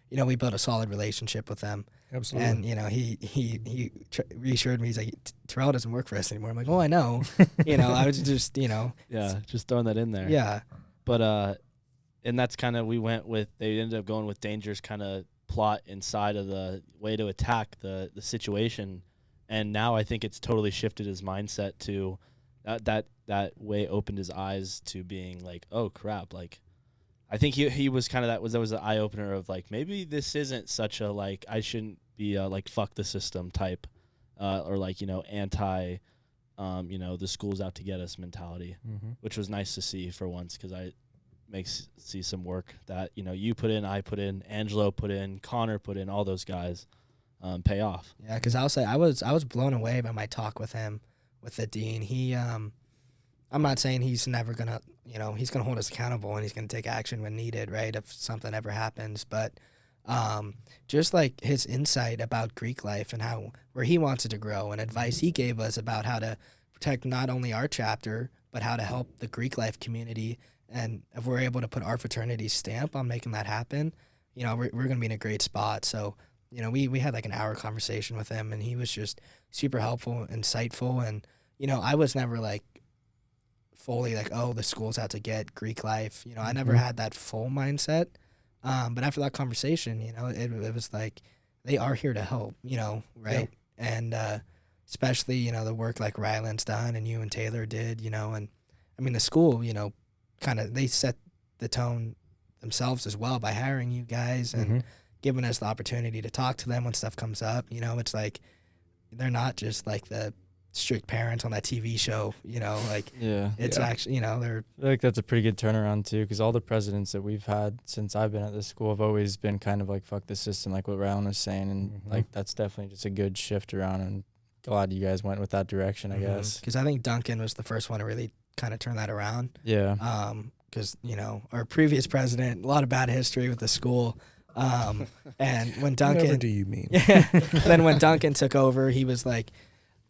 we built a solid relationship with them. Absolutely. And, he reassured me. He's like, Terrell doesn't work for us anymore. I'm like, oh, I know. I was just, Yeah, just throwing that in there. Yeah. But, and that's kind of, they ended up going with Danger's kind of plot inside of the way to attack the situation. And now I think it's totally shifted his mindset to that way, opened his eyes to being like, oh, crap, like, I think he was kind of that was an eye opener of like, maybe this isn't such a, like, I shouldn't be like fuck the system type, or like, anti, the school's out to get us mentality, which was nice to see for once, because I see some work that you put in, I put in, Angelo put in, Connor put in, all those guys pay off. Yeah, because I'll say I was blown away by my talk with him, with the dean. He I'm not saying he's never going to, he's going to hold us accountable and he's going to take action when needed, right, if something ever happens. But just like his insight about Greek life and where he wants it to grow, and advice he gave us about how to protect not only our chapter, but how to help the Greek life community. And if we're able to put our fraternity's stamp on making that happen, we're going to be in a great spot. So, we had like an hour conversation with him, and he was just super helpful, insightful. And, I was never like, fully like, oh, the school's out to get Greek life. I never had that full mindset. But after that conversation, it was like, they are here to help, right? Yeah. And especially, the work like Ryland's done and you and Taylor did, and I mean, the school, kind of, they set the tone themselves as well by hiring you guys and giving us the opportunity to talk to them when stuff comes up. It's like, they're not just like the strict parents on that TV show, it's actually, they're, I feel like that's a pretty good turnaround too, because all the presidents that we've had since I've been at this school have always been kind of like, fuck the system, like what Ryan was saying, and like that's definitely just a good shift around, and glad you guys went with that direction, I guess. Because I think Duncan was the first one to really kind of turn that around. Yeah. Because our previous president, a lot of bad history with the school. And when Duncan, whatever do you mean? Then when Duncan took over, he was like,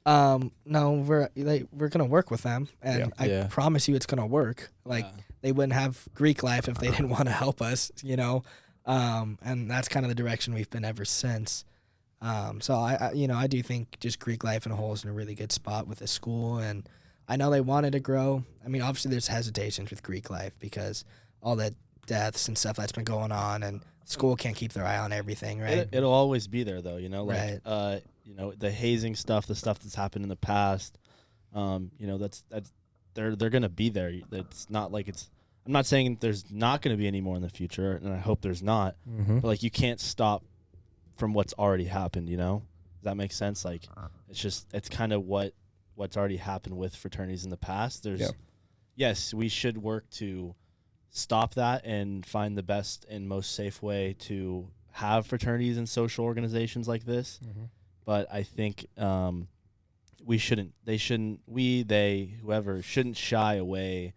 no, we're gonna work with them, and I promise you it's gonna work. Like, they wouldn't have Greek life if they didn't want to help us, and that's kind of the direction we've been ever since. So I do think just Greek life in a whole is in a really good spot with the school, and I know they wanted to grow. I mean, obviously there's hesitations with Greek life because all the deaths and stuff that's been going on, and school can't keep their eye on everything, right? It'll always be there, though. Like Right. the hazing stuff, the stuff that's happened in the past. That's they're gonna be there. It's not like it's. I'm not saying there's not gonna be any more in the future, and I hope there's not. Mm-hmm. But like, you can't stop from what's already happened. Does that make sense? Like, it's kind of what's already happened with fraternities in the past. Yes, we should work to stop that and find the best and most safe way to have fraternities and social organizations like this. Mm-hmm. But I think whoever shouldn't shy away,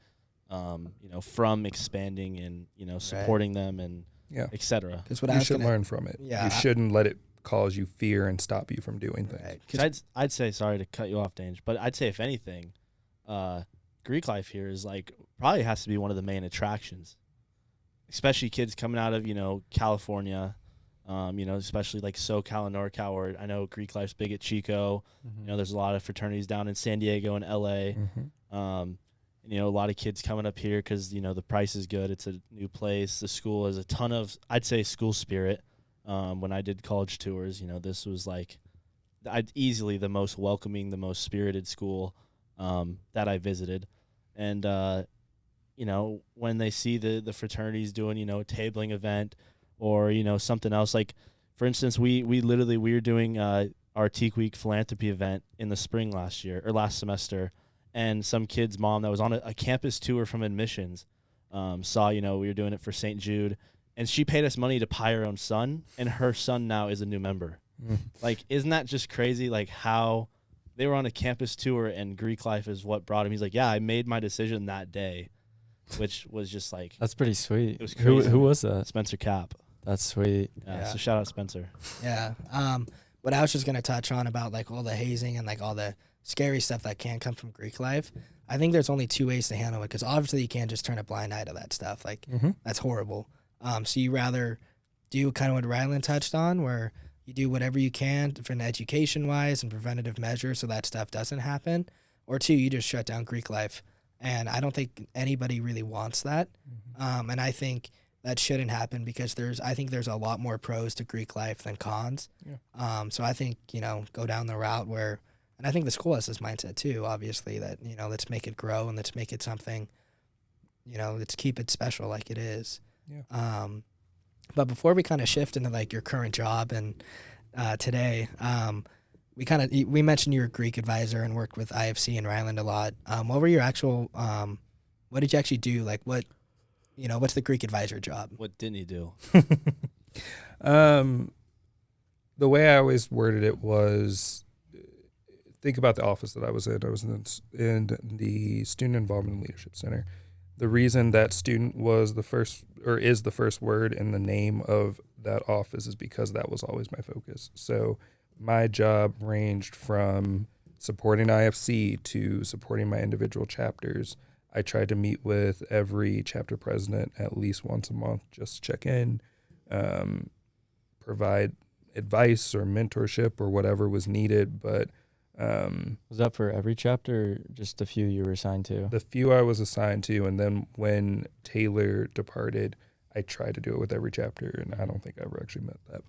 from expanding and, supporting them and et cetera. You should learn from it. Yeah. You shouldn't let it cause you fear and stop you from doing things. Right. I'd say, sorry to cut you off, Dange, but I'd say if anything, Greek life here is probably has to be one of the main attractions, especially kids coming out of, California, especially like SoCal and NorCal, where I know Greek life's big at Chico. Mm-hmm. There's a lot of fraternities down in San Diego and LA. Mm-hmm. A lot of kids coming up here because, the price is good. It's a new place. The school has a ton of, I'd say, school spirit. When I did college tours, this was easily the most welcoming, the most spirited school that I visited. And, when they see the fraternities doing, a tabling event or, something else, like, for instance, we were doing our Teak Week philanthropy event in the spring last semester. And some kid's mom that was on a campus tour from admissions saw, we were doing it for St. Jude. And she paid us money to pie her own son. And her son now is a new member. Like, isn't that just crazy? Like, how they were on a campus tour and Greek life is what brought him. He's like, yeah, I made my decision that day, which was just like. That's pretty sweet. It was crazy. Who was that? Spencer Cap. That's sweet. Yeah. So shout out Spencer. Yeah. What I was just going to touch on about like all the hazing and like all the scary stuff that can come from Greek life, I think there's only two ways to handle it, because obviously you can't just turn a blind eye to that stuff. Like, that's horrible. So you rather do kind of what Ryland touched on, where you do whatever you can for an education-wise and preventative measures so that stuff doesn't happen, or two, you just shut down Greek life. And I don't think anybody really wants that. And I think that shouldn't happen, because I think there's a lot more pros to Greek life than cons. Yeah. So I think, go down the route where, and I think the school has this mindset too, obviously, that, let's make it grow and let's make it something, let's keep it special like it is. Yeah. But before we kind of shift into like your current job and today, we mentioned you were a Greek advisor and worked with IFC and Ryland a lot. What were your actual, what did you actually do? Like what's the Greek advisor job? What didn't he do? The way I always worded it was, think about the office that I was in. I was in the Student Involvement and Leadership Center. The reason that student was the first, or is the first word in the name of that office, is because that was always my focus. So my job ranged from supporting IFC to supporting my individual chapters. I tried to meet with every chapter president at least once a month, just to check in, provide advice or mentorship or whatever was needed. But was that for every chapter, or just a few you were assigned to? The few I was assigned to, and then when Taylor departed, I tried to do it with every chapter, and I don't think I ever actually met that.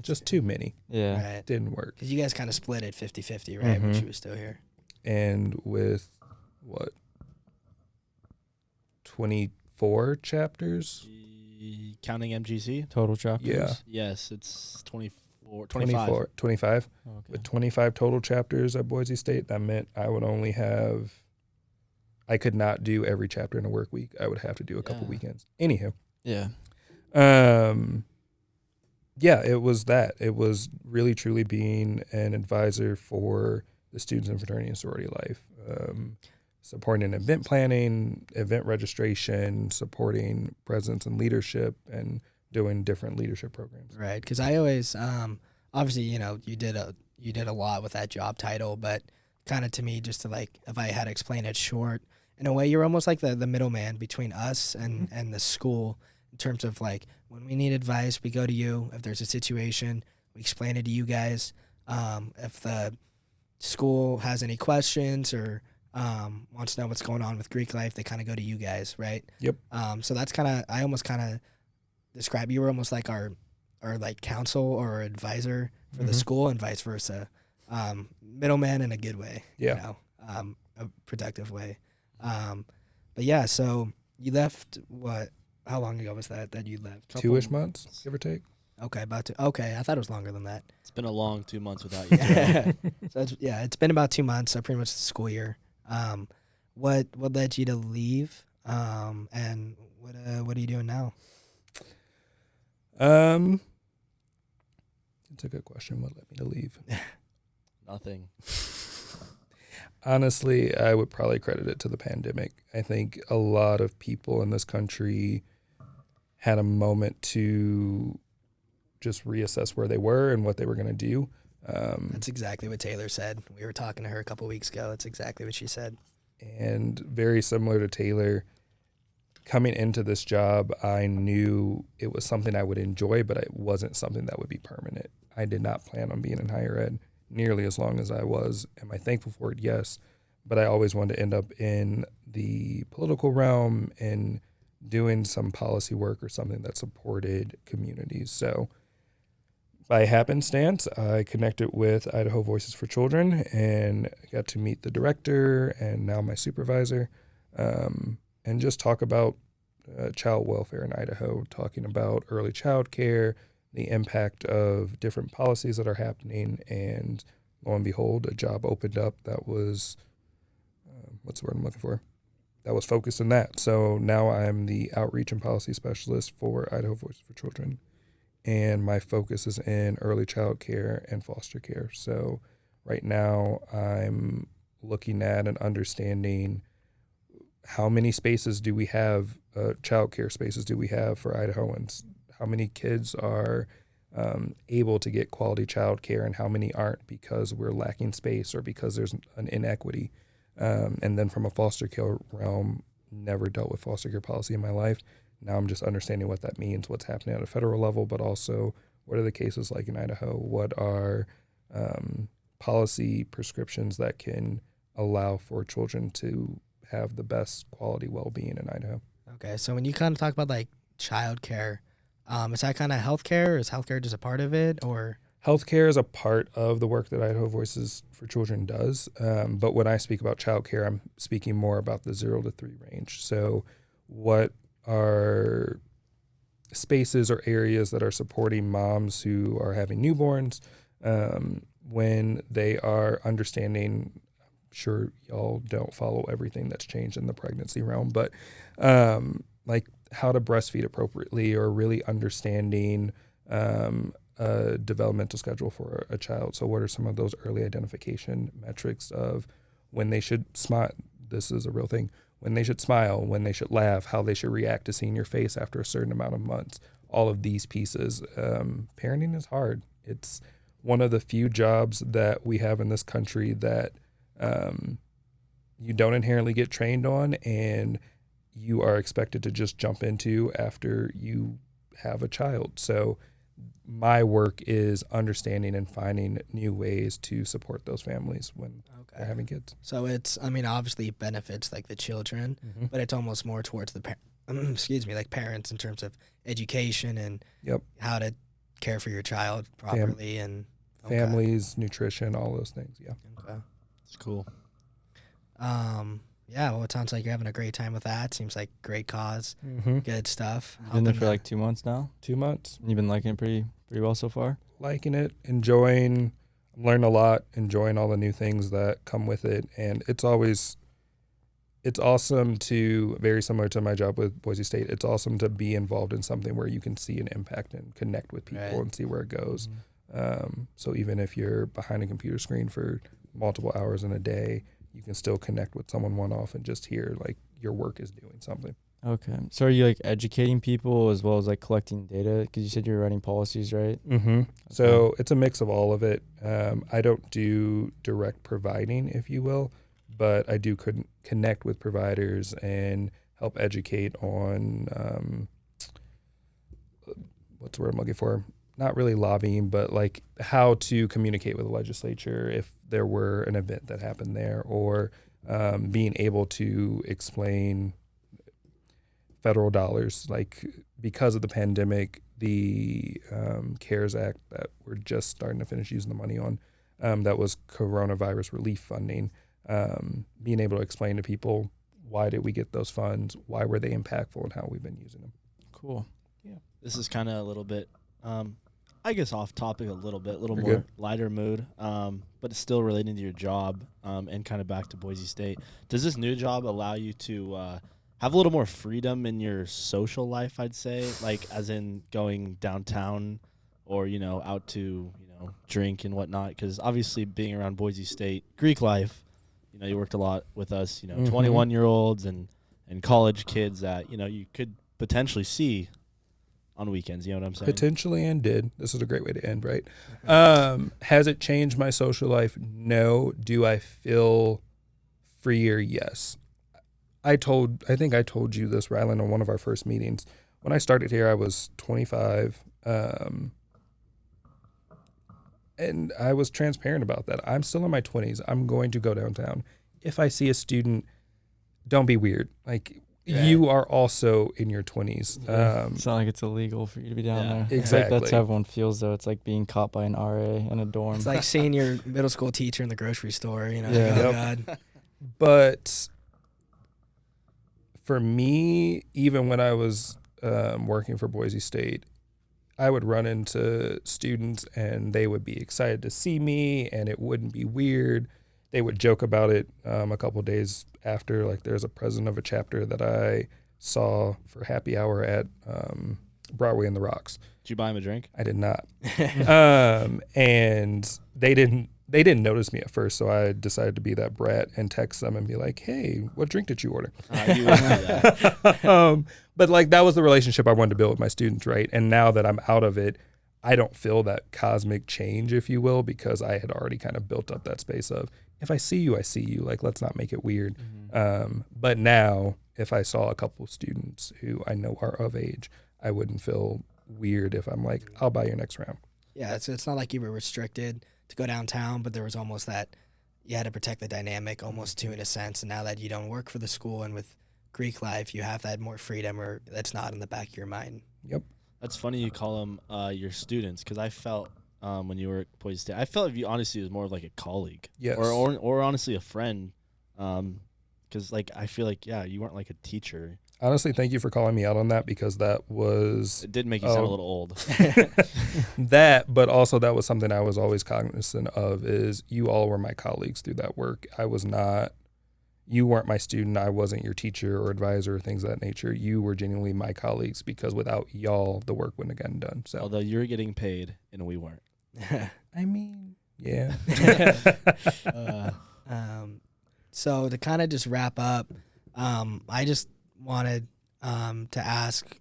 Just too many. Yeah. Right. Didn't work. Because you guys kind of split it 50-50, right, when she was still here. And with, 24 chapters? Counting MGC? Total chapters? Yeah. Yes, it's 25. 25. Oh, okay. With 25 total chapters at Boise State, that meant I would only have, I could not do every chapter in a work week. I would have to do a couple weekends. Anywho. Yeah. Yeah, it was that. It was really, truly being an advisor for the students in fraternity and sorority life, supporting event planning, event registration, supporting presence and leadership, and doing different leadership programs. Right, because I always, obviously, you did a lot with that job title, but kind of to me, just to like, if I had to explain it short, in a way, you're almost like the middleman between us and the school, in terms of like, when we need advice, we go to you. If there's a situation, we explain it to you guys. If the school has any questions or wants to know what's going on with Greek life, they kind of go to you guys, right? Yep. So that's kind of, I almost kind of describe, you were almost like our like counsel or advisor for the school, and vice versa. Middleman in a good way, Yeah. you know, a productive way. But yeah, so you left how long ago was that you left? 2-ish months, give or take. Okay, okay, I thought it was longer than that. It's been a long 2 months without you. Terrell. So it's been about 2 months, so pretty much the school year. What led you to leave? And what are you doing now? It's a good question. What led me to leave? Nothing. Honestly, I would probably credit it to the pandemic. I think a lot of people in this country had a moment to just reassess where they were and what they were going to do. That's exactly what Taylor said. We were talking to her a couple weeks ago. That's exactly what she said. And very similar to Taylor, coming into this job, I knew it was something I would enjoy, but it wasn't something that would be permanent. I did not plan on being in higher ed nearly as long as I was. Am I thankful for it? Yes. But I always wanted to end up in the political realm and doing some policy work or something that supported communities. So by happenstance, I connected with Idaho Voices for Children and got to meet the director and now my supervisor, and just talk about child welfare in Idaho, talking about early child care, the impact of different policies that are happening, and lo and behold, a job opened up that was, what's the word I'm looking for? That was focused in that. So now I'm the outreach and policy specialist for Idaho Voices for Children, and my focus is in early child care and foster care. So right now I'm looking at and understanding how many spaces do we have, child care spaces do we have for Idahoans? How many kids are able to get quality child care and how many aren't because we're lacking space or because there's an inequity. And then from a foster care realm, never dealt with foster care policy in my life. Now I'm just understanding what that means, what's happening at a federal level, but also what are the cases like in Idaho? What are policy prescriptions that can allow for children to have the best quality well-being in Idaho? Okay, so when you kind of talk about like child care, is that kind of healthcare, or is healthcare just a part of it, or? Healthcare is a part of the work that Idaho Voices for Children does. But when I speak about childcare, I'm speaking more about the 0 to 3 range. So what are spaces or areas that are supporting moms who are having newborns when they are understanding, I'm sure y'all don't follow everything that's changed in the pregnancy realm, but like how to breastfeed appropriately, or really understanding a developmental schedule for a child. So what are some of those early identification metrics of when they should smile? This is a real thing. When they should smile, when they should laugh, how they should react to seeing your face after a certain amount of months. All of these pieces. Parenting is hard. It's one of the few jobs that we have in this country that you don't inherently get trained on, and you are expected to just jump into after you have a child. So my work is understanding and finding new ways to support those families when they're having kids. So it's, I mean, obviously it benefits like the children, but it's almost more towards the like parents in terms of education and how to care for your child properly and families, nutrition, all those things. Yeah. Okay. It's cool. Yeah, well, it sounds like you're having a great time with that. Seems like great cause, good stuff. You've been there for like 2 months now? 2 months. You've been liking it pretty well so far? Liking it, enjoying, learning a lot, enjoying all the new things that come with it. And it's awesome to, very similar to my job with Boise State, it's awesome to be involved in something where you can see an impact and connect with people and see where it goes. So even if you're behind a computer screen for multiple hours in a day, you can still connect with someone one-off and just hear like your work is doing something. Okay. So are you like educating people as well as like collecting data? Because you said you're writing policies, right? Okay. So it's a mix of all of it. I don't do direct providing, if you will, but I do connect with providers and help educate on what's the word I'm looking for? Not really lobbying, but like how to communicate with the legislature if there were an event that happened there, or being able to explain federal dollars, like because of the pandemic, the CARES Act that we're just starting to finish using the money on, that was coronavirus relief funding, being able to explain to people why did we get those funds, why were they impactful, and how we've been using them. Cool. Yeah. This is kind of a little bit, I guess, off topic a little bit, a little You're more good. lighter mood, but it's still relating to your job, and kind of back to Boise State. Does this new job allow you to have a little more freedom in your social life, I'd say, like as in going downtown or, out to, drink and whatnot? Because obviously being around Boise State Greek Life, you worked a lot with us, 21-year-olds and college kids that, you could potentially see on weekends. You know what I'm saying? Potentially, and did. This is a great way to end, right? Has it changed my social life? No. Do I feel freer? Yes. I think I told you this, Rylan, on one of our first meetings. When I started here, I was 25, and I was transparent about that. I'm still in my 20s. I'm going to go downtown. If I see a student, don't be weird. Like, you are also in your 20s. It's not like it's illegal for you to be down there. Exactly. It's like that's how everyone feels, though. It's like being caught by an RA in a dorm. It's like seeing your middle school teacher in the grocery store, Yeah. Oh, Yep. God. But for me, even when I was working for Boise State, I would run into students and they would be excited to see me and it wouldn't be weird. They would joke about it a couple of days after. Like, there's a president of a chapter that I saw for happy hour at Broadway and the Rocks. Did you buy him a drink? I did not. And they didn't notice me at first, so I decided to be that brat and text them and be like, hey, what drink did you order? You would do that. But like, that was the relationship I wanted to build with my students, right? And now that I'm out of it, I don't feel that cosmic change, if you will, because I had already kind of built up that space of, if I see you, I see you. Like, let's not make it weird. But now, if I saw a couple of students who I know are of age, I wouldn't feel weird if I'm like, I'll buy your next round. Yeah, it's not like you were restricted to go downtown, but there was almost that you had to protect the dynamic almost to, in a sense. And now that you don't work for the school and with Greek Life, you have that more freedom, or that's not in the back of your mind. Yep. That's funny you call them your students, because I felt when you were at Boise State, I felt you honestly was more of like a colleague, Yes. or honestly a friend, because like I feel like you weren't like a teacher. Honestly, thank you for calling me out on that, because that was It did make you sound a little old. that, but also that was something I was always cognizant of, is you all were my colleagues through that work. You weren't my student. I wasn't your teacher or advisor or things of that nature. You were genuinely my colleagues, because without y'all, the work wouldn't have gotten done. So, Although you were getting paid and we weren't. I mean, yeah. So to kind of just wrap up, I just wanted to ask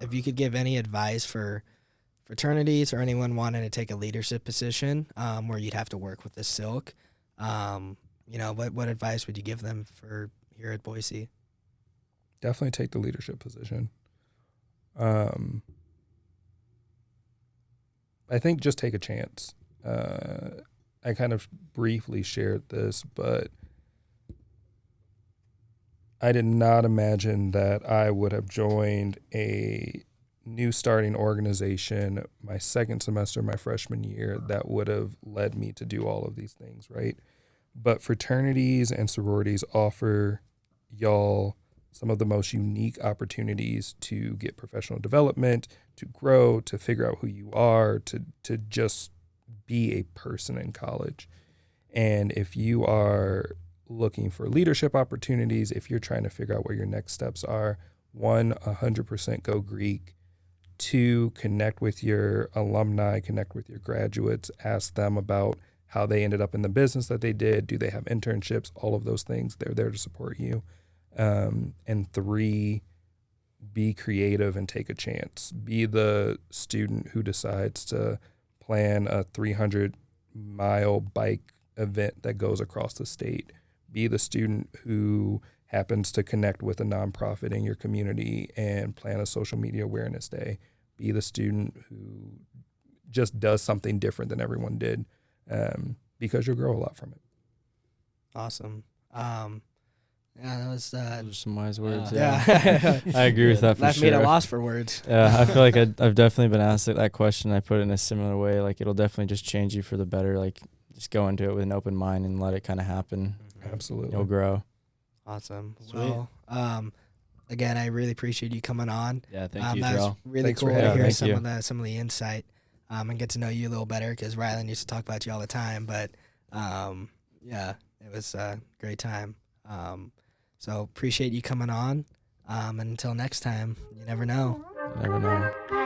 if you could give any advice for fraternities or anyone wanting to take a leadership position where you'd have to work with the silk. What advice would you give them for here at Boise? Definitely take the leadership position. I think just take a chance. I kind of briefly shared this, but I did not imagine that I would have joined a new starting organization my second semester, my freshman year, that would have led me to do all of these things, right? But fraternities and sororities offer y'all some of the most unique opportunities to get professional development, to grow, to figure out who you are, to just be a person in college. And if you are looking for leadership opportunities, if you're trying to figure out what your next steps are, 100% go Greek. 2, connect with your alumni, connect with your graduates, ask them about how they ended up in the business that they did. Do they have internships? All of those things. They're there to support you. And 3, be creative and take a chance. Be the student who decides to plan a 300-mile bike event that goes across the state. Be the student who happens to connect with a nonprofit in your community and plan a social media awareness day. Be the student who just does something different than everyone did, because you'll grow a lot from it. Awesome. Yeah, that was. Those are some wise words. Yeah. I agree with that for Left sure. me at a loss for words. Yeah, I feel like I've definitely been asked that question. I put it in a similar way. Like, it'll definitely just change you for the better. Like, just go into it with an open mind and let it kind of happen. Absolutely. You'll grow. Awesome. Sweet. Well, again, I really appreciate you coming on. Yeah, thank you, That was Terrell. really Thanks for cool to having hear me. some of the insight and get to know you a little better because Rylan used to talk about you all the time. But yeah, it was a great time. So appreciate you coming on. And until next time, you never know. You never know.